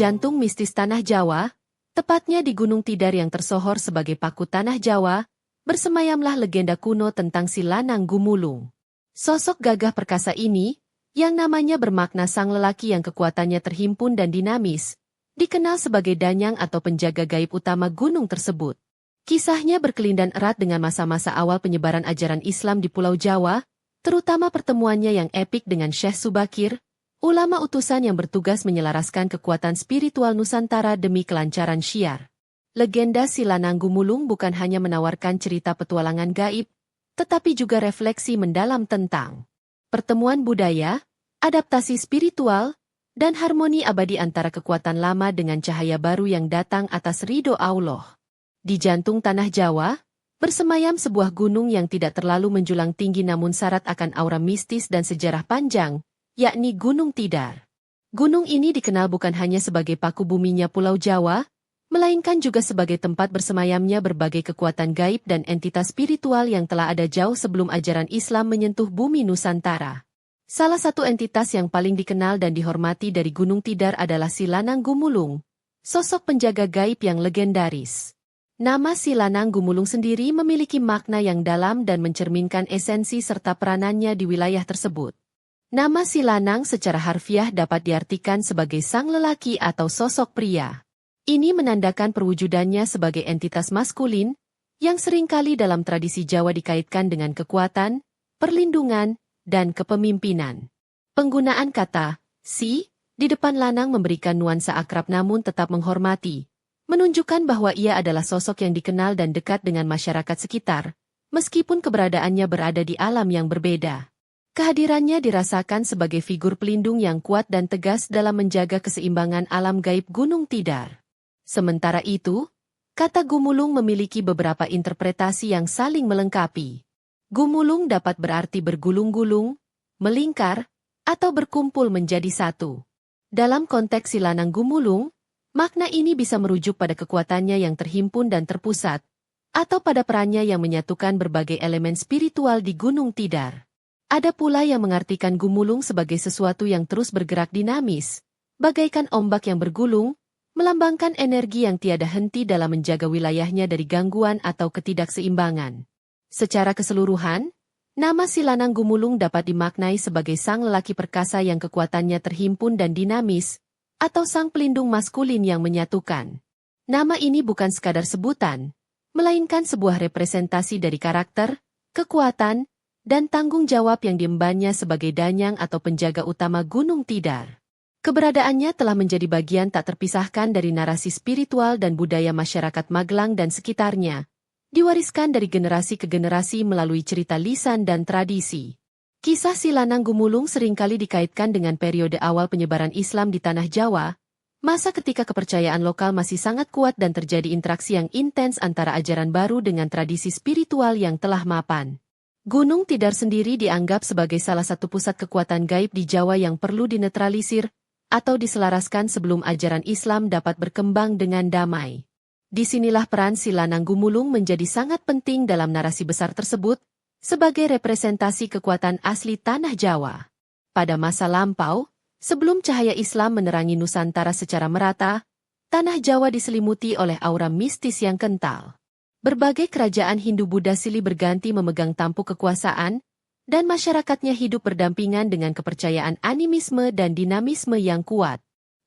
jantung mistis Tanah Jawa, tepatnya di Gunung Tidar yang tersohor sebagai paku Tanah Jawa, bersemayamlah legenda kuno tentang si Lanang Gumulung. Sosok gagah perkasa ini, yang namanya bermakna sang lelaki yang kekuatannya terhimpun dan dinamis, dikenal sebagai danyang atau penjaga gaib utama gunung tersebut. Kisahnya berkelindan erat dengan masa-masa awal penyebaran ajaran Islam di Pulau Jawa, terutama pertemuannya yang epik dengan Syekh Subakir, ulama utusan yang bertugas menyelaraskan kekuatan spiritual Nusantara demi kelancaran syiar. Legenda si Lanang Gumulung bukan hanya menawarkan cerita petualangan gaib, tetapi juga refleksi mendalam tentang pertemuan budaya, adaptasi spiritual, dan harmoni abadi antara kekuatan lama dengan cahaya baru yang datang atas ridho Allah. Di jantung Tanah Jawa, bersemayam sebuah gunung yang tidak terlalu menjulang tinggi namun syarat akan aura mistis dan sejarah panjang, yakni Gunung Tidar. Gunung ini dikenal bukan hanya sebagai paku buminya Pulau Jawa, melainkan juga sebagai tempat bersemayamnya berbagai kekuatan gaib dan entitas spiritual yang telah ada jauh sebelum ajaran Islam menyentuh bumi Nusantara. Salah satu entitas yang paling dikenal dan dihormati dari Gunung Tidar adalah si Lanang Gumulung, sosok penjaga gaib yang legendaris. Nama si Lanang Gumulung sendiri memiliki makna yang dalam dan mencerminkan esensi serta peranannya di wilayah tersebut. Nama si Lanang secara harfiah dapat diartikan sebagai sang lelaki atau sosok pria. Ini menandakan perwujudannya sebagai entitas maskulin, yang seringkali dalam tradisi Jawa dikaitkan dengan kekuatan, perlindungan, dan kepemimpinan. Penggunaan kata si di depan Lanang memberikan nuansa akrab namun tetap menghormati, menunjukkan bahwa ia adalah sosok yang dikenal dan dekat dengan masyarakat sekitar, meskipun keberadaannya berada di alam yang berbeda. Kehadirannya dirasakan sebagai figur pelindung yang kuat dan tegas dalam menjaga keseimbangan alam gaib Gunung Tidar. Sementara itu, kata Gumulung memiliki beberapa interpretasi yang saling melengkapi. Gumulung dapat berarti bergulung-gulung, melingkar, atau berkumpul menjadi satu. Dalam konteks si Lanang Gumulung, makna ini bisa merujuk pada kekuatannya yang terhimpun dan terpusat, atau pada perannya yang menyatukan berbagai elemen spiritual di Gunung Tidar. Ada pula yang mengartikan Gumulung sebagai sesuatu yang terus bergerak dinamis, bagaikan ombak yang bergulung, melambangkan energi yang tiada henti dalam menjaga wilayahnya dari gangguan atau ketidakseimbangan. Secara keseluruhan, nama si Lanang Gumulung dapat dimaknai sebagai sang lelaki perkasa yang kekuatannya terhimpun dan dinamis, atau sang pelindung maskulin yang menyatukan. Nama ini bukan sekadar sebutan, melainkan sebuah representasi dari karakter, kekuatan, dan tanggung jawab yang diembannya sebagai danyang atau penjaga utama Gunung Tidar. Keberadaannya telah menjadi bagian tak terpisahkan dari narasi spiritual dan budaya masyarakat Magelang dan sekitarnya, diwariskan dari generasi ke generasi melalui cerita lisan dan tradisi. Kisah si Lanang Gumulung seringkali dikaitkan dengan periode awal penyebaran Islam di Tanah Jawa, masa ketika kepercayaan lokal masih sangat kuat dan terjadi interaksi yang intens antara ajaran baru dengan tradisi spiritual yang telah mapan. Gunung Tidar sendiri dianggap sebagai salah satu pusat kekuatan gaib di Jawa yang perlu dinetralisir atau diselaraskan sebelum ajaran Islam dapat berkembang dengan damai. Disinilah peran si Lanang Gumulung menjadi sangat penting dalam narasi besar tersebut, sebagai representasi kekuatan asli Tanah Jawa. Pada masa lampau, sebelum cahaya Islam menerangi Nusantara secara merata, Tanah Jawa diselimuti oleh aura mistis yang kental. Berbagai kerajaan Hindu-Buddha silih berganti memegang tampuk kekuasaan, dan masyarakatnya hidup berdampingan dengan kepercayaan animisme dan dinamisme yang kuat.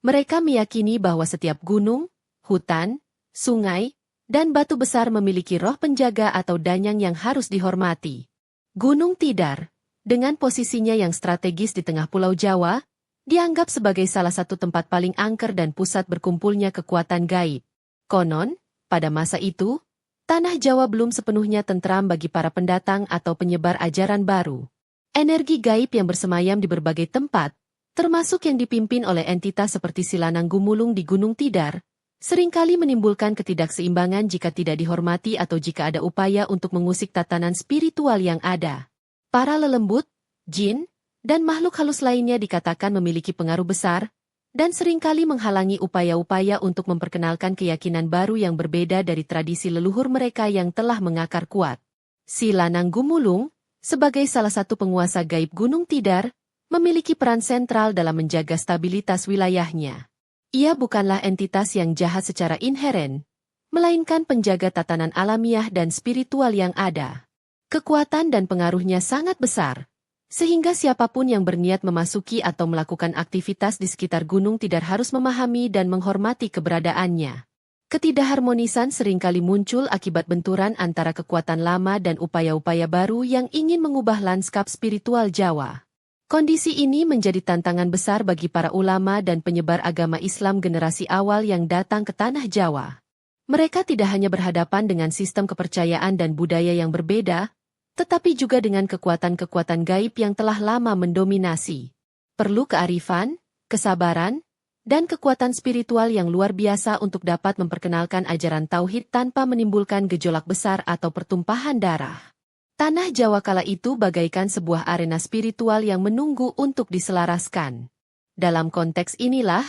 Mereka meyakini bahwa setiap gunung, hutan, sungai, dan batu besar memiliki roh penjaga atau danyang yang harus dihormati. Gunung Tidar, dengan posisinya yang strategis di tengah Pulau Jawa, dianggap sebagai salah satu tempat paling angker dan pusat berkumpulnya kekuatan gaib. Konon, pada masa itu, Tanah Jawa belum sepenuhnya tentram bagi para pendatang atau penyebar ajaran baru. Energi gaib yang bersemayam di berbagai tempat, termasuk yang dipimpin oleh entitas seperti si Lanang Gumulung di Gunung Tidar, seringkali menimbulkan ketidakseimbangan jika tidak dihormati atau jika ada upaya untuk mengusik tatanan spiritual yang ada. Para lelembut, jin, dan makhluk halus lainnya dikatakan memiliki pengaruh besar, dan seringkali menghalangi upaya-upaya untuk memperkenalkan keyakinan baru yang berbeda dari tradisi leluhur mereka yang telah mengakar kuat. Si Lanang Gumulung, sebagai salah satu penguasa gaib Gunung Tidar, memiliki peran sentral dalam menjaga stabilitas wilayahnya. Ia bukanlah entitas yang jahat secara inheren, melainkan penjaga tatanan alamiah dan spiritual yang ada. Kekuatan dan pengaruhnya sangat besar, sehingga siapapun yang berniat memasuki atau melakukan aktivitas di sekitar Gunung Tidar harus memahami dan menghormati keberadaannya. Ketidakharmonisan seringkali muncul akibat benturan antara kekuatan lama dan upaya-upaya baru yang ingin mengubah lanskap spiritual Jawa. Kondisi ini menjadi tantangan besar bagi para ulama dan penyebar agama Islam generasi awal yang datang ke tanah Jawa. Mereka tidak hanya berhadapan dengan sistem kepercayaan dan budaya yang berbeda, tetapi juga dengan kekuatan-kekuatan gaib yang telah lama mendominasi. Perlu kearifan, kesabaran, dan kekuatan spiritual yang luar biasa untuk dapat memperkenalkan ajaran tauhid tanpa menimbulkan gejolak besar atau pertumpahan darah. Tanah Jawa kala itu bagaikan sebuah arena spiritual yang menunggu untuk diselaraskan. Dalam konteks inilah,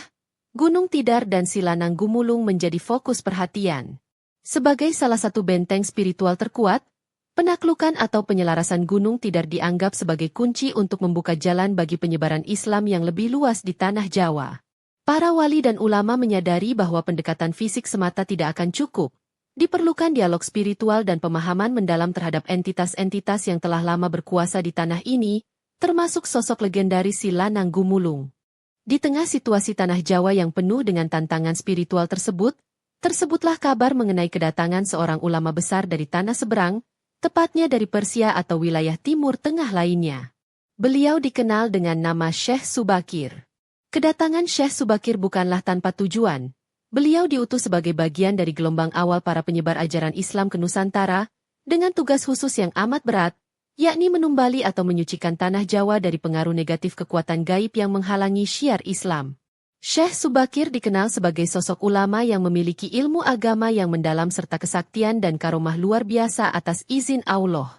Gunung Tidar dan Silanang Gumulung menjadi fokus perhatian. Sebagai salah satu benteng spiritual terkuat, penaklukan atau penyelarasan Gunung Tidar dianggap sebagai kunci untuk membuka jalan bagi penyebaran Islam yang lebih luas di tanah Jawa. Para wali dan ulama menyadari bahwa pendekatan fisik semata tidak akan cukup. Diperlukan dialog spiritual dan pemahaman mendalam terhadap entitas-entitas yang telah lama berkuasa di tanah ini, termasuk sosok legendaris Silanang Gumulung. Di tengah situasi tanah Jawa yang penuh dengan tantangan spiritual tersebutlah kabar mengenai kedatangan seorang ulama besar dari tanah seberang, tepatnya dari Persia atau wilayah Timur Tengah lainnya. Beliau dikenal dengan nama Syekh Subakir. Kedatangan Syekh Subakir bukanlah tanpa tujuan. Beliau diutus sebagai bagian dari gelombang awal para penyebar ajaran Islam ke Nusantara, dengan tugas khusus yang amat berat, yakni menumbali atau menyucikan tanah Jawa dari pengaruh negatif kekuatan gaib yang menghalangi syiar Islam. Syekh Subakir dikenal sebagai sosok ulama yang memiliki ilmu agama yang mendalam serta kesaktian dan karomah luar biasa atas izin Allah.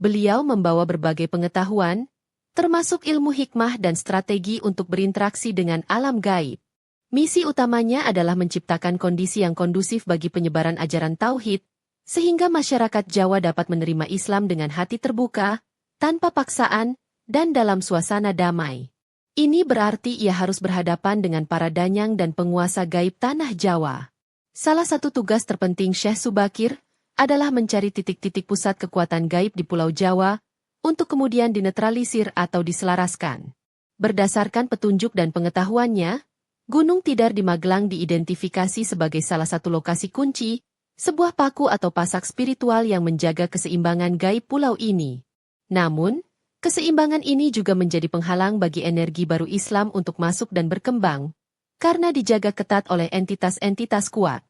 Beliau membawa berbagai pengetahuan, termasuk ilmu hikmah dan strategi untuk berinteraksi dengan alam gaib. Misi utamanya adalah menciptakan kondisi yang kondusif bagi penyebaran ajaran tauhid, sehingga masyarakat Jawa dapat menerima Islam dengan hati terbuka, tanpa paksaan, dan dalam suasana damai. Ini berarti ia harus berhadapan dengan para danyang dan penguasa gaib tanah Jawa. Salah satu tugas terpenting Syekh Subakir adalah mencari titik-titik pusat kekuatan gaib di Pulau Jawa, untuk kemudian dinetralisir atau diselaraskan. Berdasarkan petunjuk dan pengetahuannya, Gunung Tidar di Magelang diidentifikasi sebagai salah satu lokasi kunci, sebuah paku atau pasak spiritual yang menjaga keseimbangan gaib pulau ini. Namun, keseimbangan ini juga menjadi penghalang bagi energi baru Islam untuk masuk dan berkembang, karena dijaga ketat oleh entitas-entitas kuat.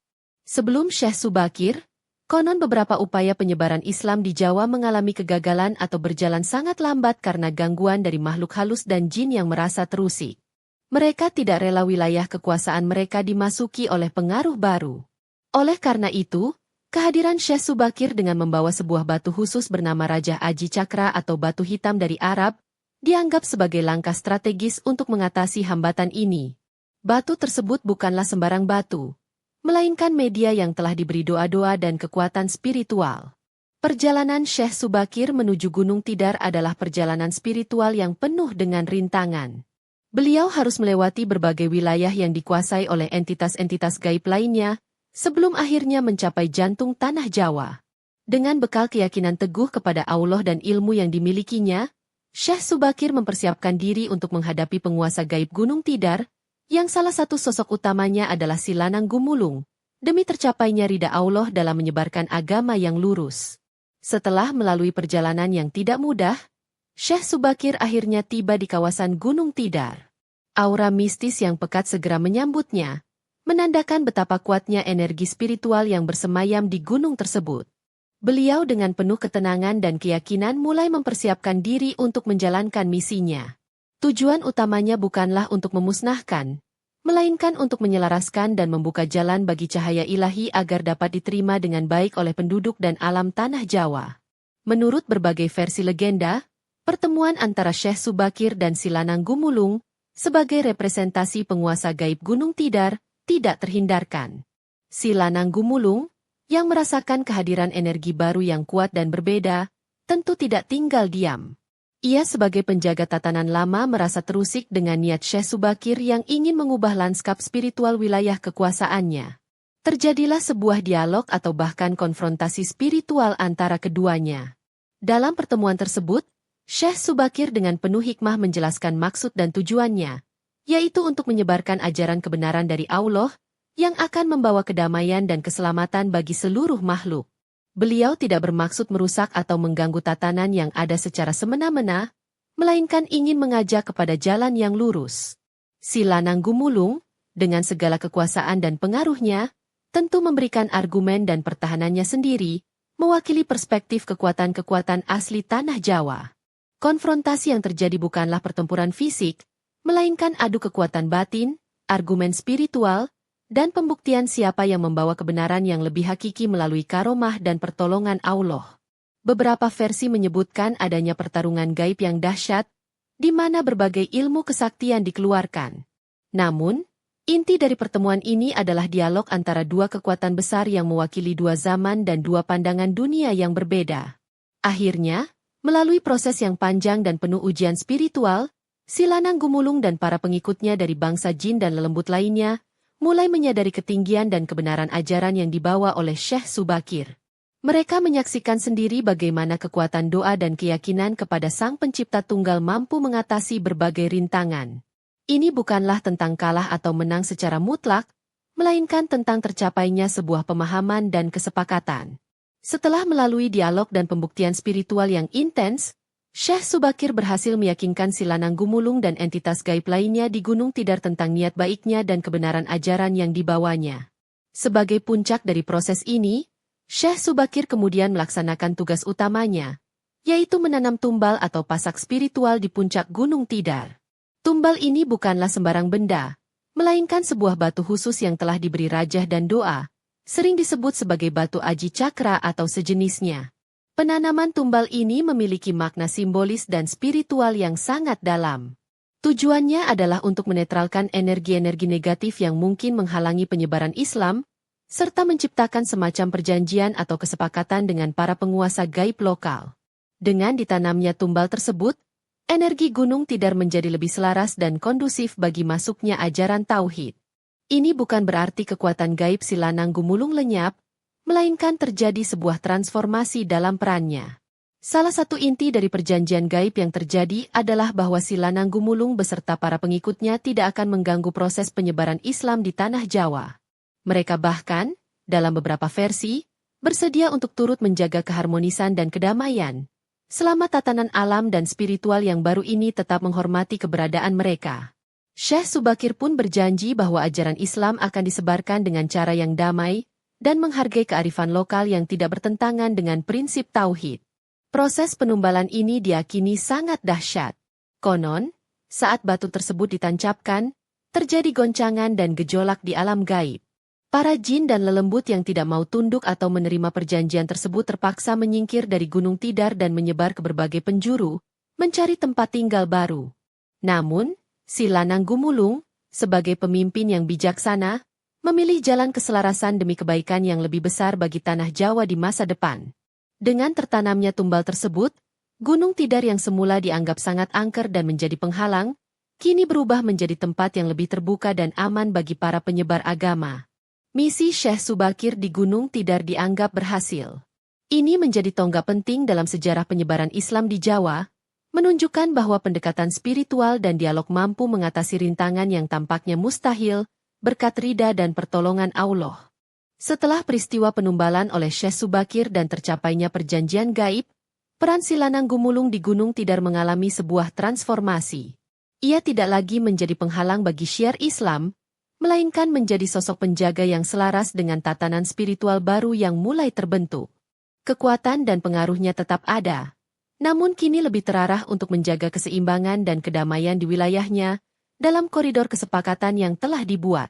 Sebelum Syekh Subakir, konon beberapa upaya penyebaran Islam di Jawa mengalami kegagalan atau berjalan sangat lambat karena gangguan dari makhluk halus dan jin yang merasa terusik. Mereka tidak rela wilayah kekuasaan mereka dimasuki oleh pengaruh baru. Oleh karena itu, kehadiran Syekh Subakir dengan membawa sebuah batu khusus bernama Raja Aji Cakra atau batu hitam dari Arab, dianggap sebagai langkah strategis untuk mengatasi hambatan ini. Batu tersebut bukanlah sembarang batu, melainkan media yang telah diberi doa-doa dan kekuatan spiritual. Perjalanan Syekh Subakir menuju Gunung Tidar adalah perjalanan spiritual yang penuh dengan rintangan. Beliau harus melewati berbagai wilayah yang dikuasai oleh entitas-entitas gaib lainnya, sebelum akhirnya mencapai jantung tanah Jawa. Dengan bekal keyakinan teguh kepada Allah dan ilmu yang dimilikinya, Syekh Subakir mempersiapkan diri untuk menghadapi penguasa gaib Gunung Tidar, yang salah satu sosok utamanya adalah Silanang Gumulung, demi tercapainya ridha Allah dalam menyebarkan agama yang lurus. Setelah melalui perjalanan yang tidak mudah, Syekh Subakir akhirnya tiba di kawasan Gunung Tidar. Aura mistis yang pekat segera menyambutnya, menandakan betapa kuatnya energi spiritual yang bersemayam di gunung tersebut. Beliau dengan penuh ketenangan dan keyakinan mulai mempersiapkan diri untuk menjalankan misinya. Tujuan utamanya bukanlah untuk memusnahkan, melainkan untuk menyelaraskan dan membuka jalan bagi cahaya ilahi agar dapat diterima dengan baik oleh penduduk dan alam tanah Jawa. Menurut berbagai versi legenda, pertemuan antara Syekh Subakir dan Silanang Gumulung, sebagai representasi penguasa gaib Gunung Tidar, tidak terhindarkan. Silanang Gumulung, yang merasakan kehadiran energi baru yang kuat dan berbeda, tentu tidak tinggal diam. Ia sebagai penjaga tatanan lama merasa terusik dengan niat Syekh Subakir yang ingin mengubah lanskap spiritual wilayah kekuasaannya. Terjadilah sebuah dialog atau bahkan konfrontasi spiritual antara keduanya. Dalam pertemuan tersebut, Syekh Subakir dengan penuh hikmah menjelaskan maksud dan tujuannya, yaitu untuk menyebarkan ajaran kebenaran dari Allah, yang akan membawa kedamaian dan keselamatan bagi seluruh makhluk. Beliau tidak bermaksud merusak atau mengganggu tatanan yang ada secara semena-mena, melainkan ingin mengajak kepada jalan yang lurus. Si Lanang Gumulung, dengan segala kekuasaan dan pengaruhnya, tentu memberikan argumen dan pertahanannya sendiri, mewakili perspektif kekuatan-kekuatan asli tanah Jawa. Konfrontasi yang terjadi bukanlah pertempuran fisik, melainkan adu kekuatan batin, argumen spiritual, dan pembuktian siapa yang membawa kebenaran yang lebih hakiki melalui karomah dan pertolongan Allah. Beberapa versi menyebutkan adanya pertarungan gaib yang dahsyat, di mana berbagai ilmu kesaktian dikeluarkan. Namun, inti dari pertemuan ini adalah dialog antara dua kekuatan besar yang mewakili dua zaman dan dua pandangan dunia yang berbeda. Akhirnya, melalui proses yang panjang dan penuh ujian spiritual, si Lanang Gumulung dan para pengikutnya dari bangsa jin dan lelembut lainnya, mulai menyadari ketinggian dan kebenaran ajaran yang dibawa oleh Syekh Subakir. Mereka menyaksikan sendiri bagaimana kekuatan doa dan keyakinan kepada Sang Pencipta Tunggal mampu mengatasi berbagai rintangan. Ini bukanlah tentang kalah atau menang secara mutlak, melainkan tentang tercapainya sebuah pemahaman dan kesepakatan. Setelah melalui dialog dan pembuktian spiritual yang intens, Syekh Subakir berhasil meyakinkan si Lanang Gumulung dan entitas gaib lainnya di Gunung Tidar tentang niat baiknya dan kebenaran ajaran yang dibawanya. Sebagai puncak dari proses ini, Syekh Subakir kemudian melaksanakan tugas utamanya, yaitu menanam tumbal atau pasak spiritual di puncak Gunung Tidar. Tumbal ini bukanlah sembarang benda, melainkan sebuah batu khusus yang telah diberi rajah dan doa, sering disebut sebagai batu aji cakra atau sejenisnya. Penanaman tumbal ini memiliki makna simbolis dan spiritual yang sangat dalam. Tujuannya adalah untuk menetralkan energi-energi negatif yang mungkin menghalangi penyebaran Islam, serta menciptakan semacam perjanjian atau kesepakatan dengan para penguasa gaib lokal. Dengan ditanamnya tumbal tersebut, energi Gunung Tidar menjadi lebih selaras dan kondusif bagi masuknya ajaran Tauhid. Ini bukan berarti kekuatan gaib si Lanang Gumulung lenyap, melainkan terjadi sebuah transformasi dalam perannya. Salah satu inti dari perjanjian gaib yang terjadi adalah bahwa si Lanang Gumulung beserta para pengikutnya tidak akan mengganggu proses penyebaran Islam di tanah Jawa. Mereka bahkan, dalam beberapa versi, bersedia untuk turut menjaga keharmonisan dan kedamaian, selama tatanan alam dan spiritual yang baru ini tetap menghormati keberadaan mereka. Syekh Subakir pun berjanji bahwa ajaran Islam akan disebarkan dengan cara yang damai, dan menghargai kearifan lokal yang tidak bertentangan dengan prinsip tauhid. Proses penumbalan ini diyakini sangat dahsyat. Konon, saat batu tersebut ditancapkan, terjadi goncangan dan gejolak di alam gaib. Para jin dan lelembut yang tidak mau tunduk atau menerima perjanjian tersebut terpaksa menyingkir dari Gunung Tidar dan menyebar ke berbagai penjuru, mencari tempat tinggal baru. Namun, si Lanang Gumulung, sebagai pemimpin yang bijaksana, memilih jalan keselarasan demi kebaikan yang lebih besar bagi tanah Jawa di masa depan. Dengan tertanamnya tumbal tersebut, Gunung Tidar yang semula dianggap sangat angker dan menjadi penghalang, kini berubah menjadi tempat yang lebih terbuka dan aman bagi para penyebar agama. Misi Syekh Subakir di Gunung Tidar dianggap berhasil. Ini menjadi tonggak penting dalam sejarah penyebaran Islam di Jawa, menunjukkan bahwa pendekatan spiritual dan dialog mampu mengatasi rintangan yang tampaknya mustahil, berkat ridha dan pertolongan Allah. Setelah peristiwa penumbalan oleh Syekh Subakir dan tercapainya perjanjian gaib, peran si Lanang Gumulung di Gunung Tidar mengalami sebuah transformasi. Ia tidak lagi menjadi penghalang bagi syiar Islam, melainkan menjadi sosok penjaga yang selaras dengan tatanan spiritual baru yang mulai terbentuk. Kekuatan dan pengaruhnya tetap ada, namun kini lebih terarah untuk menjaga keseimbangan dan kedamaian di wilayahnya, dalam koridor kesepakatan yang telah dibuat.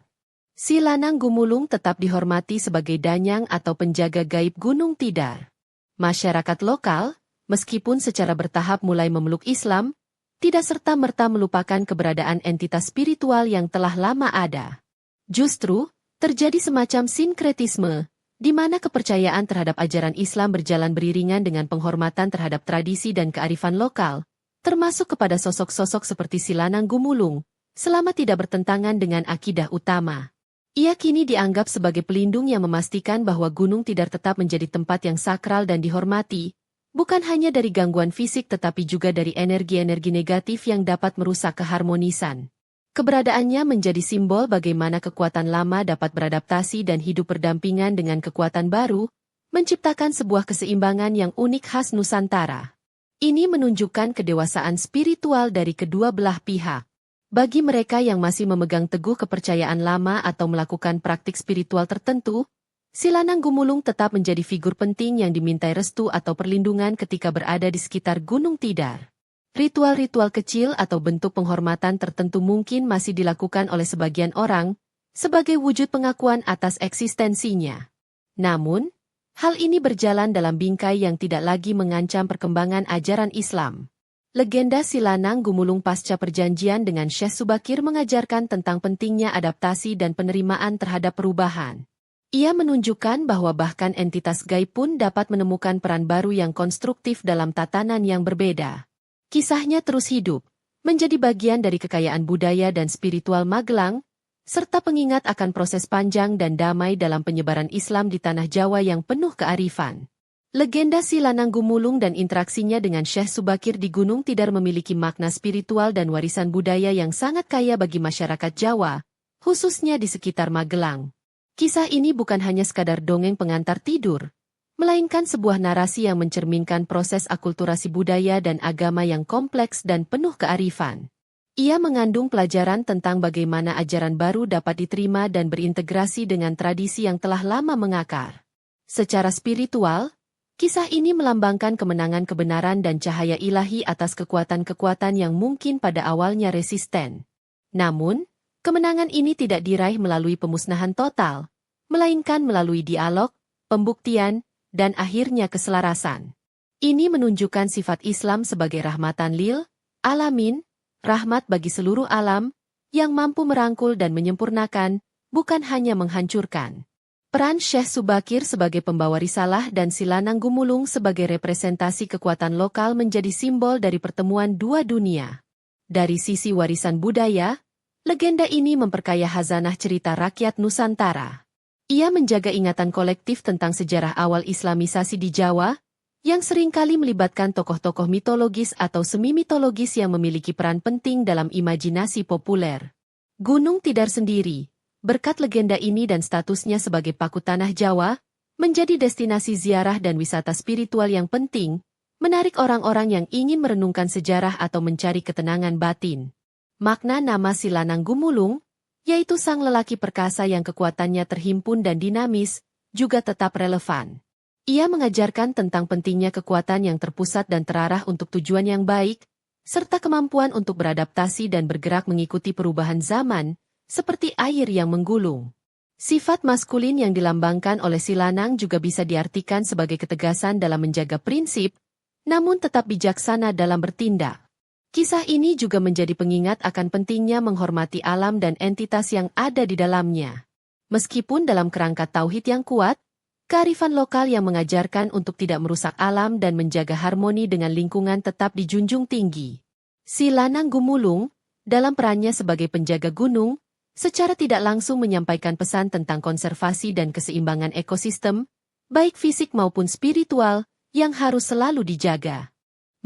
Si Lanang Gumulung tetap dihormati sebagai danyang atau penjaga gaib Gunung Tidar. Masyarakat lokal, meskipun secara bertahap mulai memeluk Islam, tidak serta-merta melupakan keberadaan entitas spiritual yang telah lama ada. Justru, terjadi semacam sinkretisme, di mana kepercayaan terhadap ajaran Islam berjalan beriringan dengan penghormatan terhadap tradisi dan kearifan lokal, termasuk kepada sosok-sosok seperti si Lanang Gumulung, selama tidak bertentangan dengan akidah utama. Ia kini dianggap sebagai pelindung yang memastikan bahwa Gunung Tidar tetap menjadi tempat yang sakral dan dihormati, bukan hanya dari gangguan fisik tetapi juga dari energi-energi negatif yang dapat merusak keharmonisan. Keberadaannya menjadi simbol bagaimana kekuatan lama dapat beradaptasi dan hidup berdampingan dengan kekuatan baru, menciptakan sebuah keseimbangan yang unik khas Nusantara. Ini menunjukkan kedewasaan spiritual dari kedua belah pihak. Bagi mereka yang masih memegang teguh kepercayaan lama atau melakukan praktik spiritual tertentu, si Lanang Gumulung tetap menjadi figur penting yang dimintai restu atau perlindungan ketika berada di sekitar Gunung Tidar. Ritual-ritual kecil atau bentuk penghormatan tertentu mungkin masih dilakukan oleh sebagian orang, sebagai wujud pengakuan atas eksistensinya. Namun, hal ini berjalan dalam bingkai yang tidak lagi mengancam perkembangan ajaran Islam. Legenda si Lanang Gumulung pasca perjanjian dengan Syekh Subakir mengajarkan tentang pentingnya adaptasi dan penerimaan terhadap perubahan. Ia menunjukkan bahwa bahkan entitas gaib pun dapat menemukan peran baru yang konstruktif dalam tatanan yang berbeda. Kisahnya terus hidup, menjadi bagian dari kekayaan budaya dan spiritual Magelang, serta pengingat akan proses panjang dan damai dalam penyebaran Islam di tanah Jawa yang penuh kearifan. Legenda si Lanang Gumulung dan interaksinya dengan Syekh Subakir di Gunung Tidar memiliki makna spiritual dan warisan budaya yang sangat kaya bagi masyarakat Jawa, khususnya di sekitar Magelang. Kisah ini bukan hanya sekadar dongeng pengantar tidur, melainkan sebuah narasi yang mencerminkan proses akulturasi budaya dan agama yang kompleks dan penuh kearifan. Ia mengandung pelajaran tentang bagaimana ajaran baru dapat diterima dan berintegrasi dengan tradisi yang telah lama mengakar. Secara spiritual, kisah ini melambangkan kemenangan kebenaran dan cahaya ilahi atas kekuatan-kekuatan yang mungkin pada awalnya resisten. Namun, kemenangan ini tidak diraih melalui pemusnahan total, melainkan melalui dialog, pembuktian, dan akhirnya keselarasan. Ini menunjukkan sifat Islam sebagai rahmatan lil alamin, rahmat bagi seluruh alam, yang mampu merangkul dan menyempurnakan, bukan hanya menghancurkan. Peran Syekh Subakir sebagai pembawa risalah dan si Lanang Gumulung sebagai representasi kekuatan lokal menjadi simbol dari pertemuan dua dunia. Dari sisi warisan budaya, legenda ini memperkaya khazanah cerita rakyat Nusantara. Ia menjaga ingatan kolektif tentang sejarah awal Islamisasi di Jawa, yang seringkali melibatkan tokoh-tokoh mitologis atau semi-mitologis yang memiliki peran penting dalam imajinasi populer. Gunung Tidar sendiri, berkat legenda ini dan statusnya sebagai paku tanah Jawa, menjadi destinasi ziarah dan wisata spiritual yang penting, menarik orang-orang yang ingin merenungkan sejarah atau mencari ketenangan batin. Makna nama si Lanang Gumulung, yaitu sang lelaki perkasa yang kekuatannya terhimpun dan dinamis, juga tetap relevan. Ia mengajarkan tentang pentingnya kekuatan yang terpusat dan terarah untuk tujuan yang baik, serta kemampuan untuk beradaptasi dan bergerak mengikuti perubahan zaman, seperti air yang menggulung. Sifat maskulin yang dilambangkan oleh si Lanang juga bisa diartikan sebagai ketegasan dalam menjaga prinsip, namun tetap bijaksana dalam bertindak. Kisah ini juga menjadi pengingat akan pentingnya menghormati alam dan entitas yang ada di dalamnya. Meskipun dalam kerangka tauhid yang kuat, kearifan lokal yang mengajarkan untuk tidak merusak alam dan menjaga harmoni dengan lingkungan tetap dijunjung tinggi. Si Lanang Gumulung, dalam perannya sebagai penjaga gunung, secara tidak langsung menyampaikan pesan tentang konservasi dan keseimbangan ekosistem, baik fisik maupun spiritual, yang harus selalu dijaga.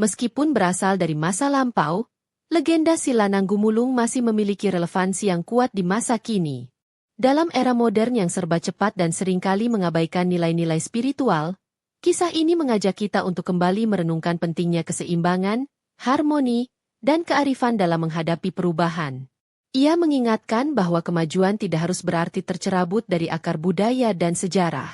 Meskipun berasal dari masa lampau, legenda si Lanang Gumulung masih memiliki relevansi yang kuat di masa kini. Dalam era modern yang serba cepat dan seringkali mengabaikan nilai-nilai spiritual, kisah ini mengajak kita untuk kembali merenungkan pentingnya keseimbangan, harmoni, dan kearifan dalam menghadapi perubahan. Ia mengingatkan bahwa kemajuan tidak harus berarti tercerabut dari akar budaya dan sejarah.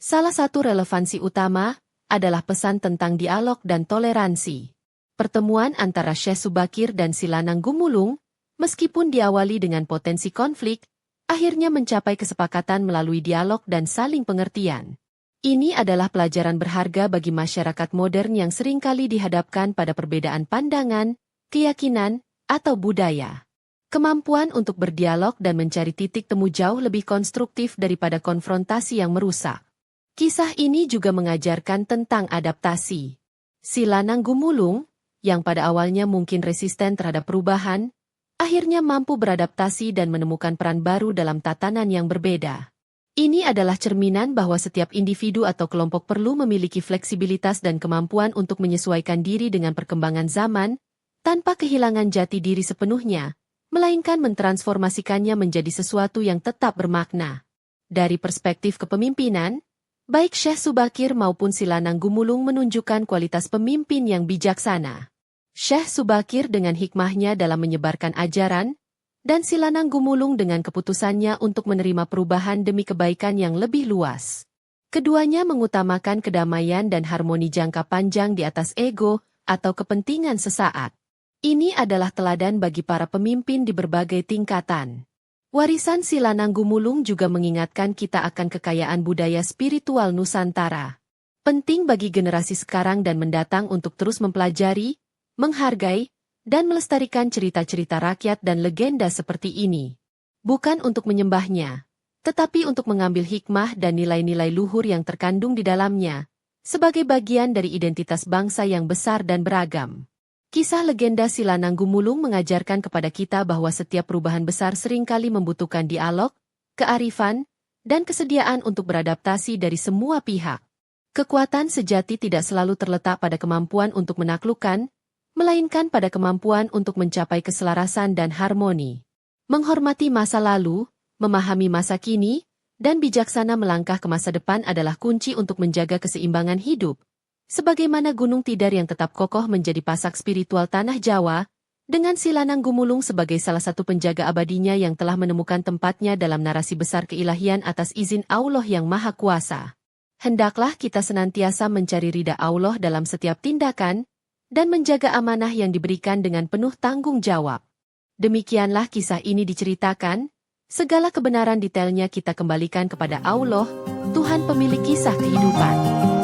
Salah satu relevansi utama adalah pesan tentang dialog dan toleransi. Pertemuan antara Syekh Subakir dan si Lanang Gumulung, meskipun diawali dengan potensi konflik, akhirnya mencapai kesepakatan melalui dialog dan saling pengertian. Ini adalah pelajaran berharga bagi masyarakat modern yang seringkali dihadapkan pada perbedaan pandangan, keyakinan, atau budaya. Kemampuan untuk berdialog dan mencari titik temu jauh lebih konstruktif daripada konfrontasi yang merusak. Kisah ini juga mengajarkan tentang adaptasi. Si Lanang Gumulung, yang pada awalnya mungkin resisten terhadap perubahan, akhirnya mampu beradaptasi dan menemukan peran baru dalam tatanan yang berbeda. Ini adalah cerminan bahwa setiap individu atau kelompok perlu memiliki fleksibilitas dan kemampuan untuk menyesuaikan diri dengan perkembangan zaman, tanpa kehilangan jati diri sepenuhnya, melainkan mentransformasikannya menjadi sesuatu yang tetap bermakna. Dari perspektif kepemimpinan, baik Syekh Subakir maupun Si Lanang Gumulung menunjukkan kualitas pemimpin yang bijaksana. Syekh Subakir dengan hikmahnya dalam menyebarkan ajaran, dan Si Lanang Gumulung dengan keputusannya untuk menerima perubahan demi kebaikan yang lebih luas. Keduanya mengutamakan kedamaian dan harmoni jangka panjang di atas ego atau kepentingan sesaat. Ini adalah teladan bagi para pemimpin di berbagai tingkatan. Warisan Si Lanang Gumulung juga mengingatkan kita akan kekayaan budaya spiritual Nusantara. Penting bagi generasi sekarang dan mendatang untuk terus mempelajari, menghargai, dan melestarikan cerita-cerita rakyat dan legenda seperti ini. Bukan untuk menyembahnya, tetapi untuk mengambil hikmah dan nilai-nilai luhur yang terkandung di dalamnya, sebagai bagian dari identitas bangsa yang besar dan beragam. Kisah legenda Si Lanang Gumulung mengajarkan kepada kita bahwa setiap perubahan besar seringkali membutuhkan dialog, kearifan, dan kesediaan untuk beradaptasi dari semua pihak. Kekuatan sejati tidak selalu terletak pada kemampuan untuk menaklukkan, melainkan pada kemampuan untuk mencapai keselarasan dan harmoni. Menghormati masa lalu, memahami masa kini, dan bijaksana melangkah ke masa depan adalah kunci untuk menjaga keseimbangan hidup. Sebagaimana Gunung Tidar yang tetap kokoh menjadi pasak spiritual tanah Jawa, dengan Si Lanang Gumulung sebagai salah satu penjaga abadinya yang telah menemukan tempatnya dalam narasi besar keilahian atas izin Allah yang Maha Kuasa. Hendaklah kita senantiasa mencari ridha Allah dalam setiap tindakan, dan menjaga amanah yang diberikan dengan penuh tanggung jawab. Demikianlah kisah ini diceritakan, segala kebenaran detailnya kita kembalikan kepada Allah, Tuhan pemilik kisah kehidupan.